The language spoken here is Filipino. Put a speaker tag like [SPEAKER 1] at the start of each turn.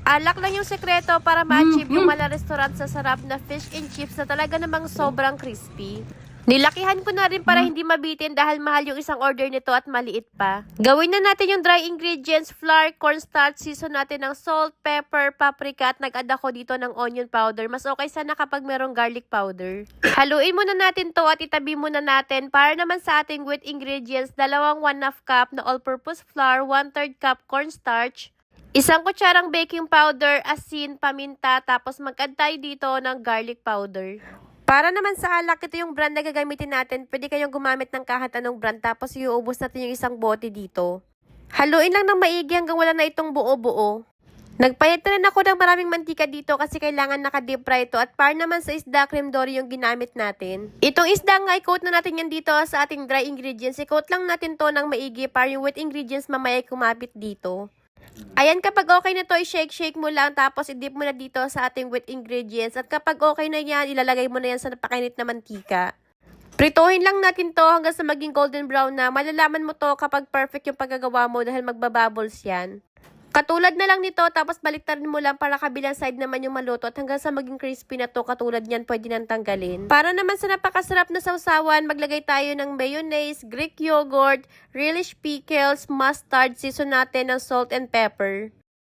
[SPEAKER 1] Alak lang yung sekreto para ma-achieve yung mala restaurant sa sarap na fish and chips na talaga namang sobrang crispy. Nilakihan ko na rin para hindi mabitin dahil mahal yung isang order nito at maliit pa. Gawin na natin yung dry ingredients, flour, cornstarch, season natin ng salt, pepper, paprika at nag-add ako dito ng onion powder. Mas okay sana kapag merong garlic powder. Haluin muna natin to at itabi muna natin para naman sa ating wet ingredients, dalawang 1/2 cup na all-purpose flour, 1/3 cup cornstarch, isang kutsarang baking powder, asin, paminta, tapos mag-add tayo dito ng garlic powder. Para naman sa alak, ito yung brand na gagamitin natin. Pwede kayong gumamit ng kahit anong brand, tapos iuubos natin yung isang bote dito. Haluin lang ng maigi hanggang wala na itong buo-buo. Nagpayat na rin ako ng maraming mantika dito kasi kailangan naka-deep fry ito. At para naman sa isda, creme dory yung ginamit natin. Itong isda nga, i-coat na natin yan dito sa ating dry ingredients. I-coat lang natin to ng maigi para yung wet ingredients mamaya kumapit dito. Ayan, kapag okay na to, i-shake mo lang tapos i-dip mo na dito sa ating wet ingredients. At kapag okay na yan, ilalagay mo na yan sa napakainit na mantika. Prituhin lang natin to hanggang sa maging golden brown na. Malalaman mo to kapag perfect yung paggagawa mo dahil magbabubbles yan. Katulad na lang nito, tapos baliktarin mo lang para kabilang side naman yung maluto at hanggang sa maging crispy na to, katulad niyan, pwede nang tanggalin. Para naman sa napakasarap na sausawan, maglagay tayo ng mayonnaise, Greek yogurt, relish pickles, mustard, season natin ng salt and pepper.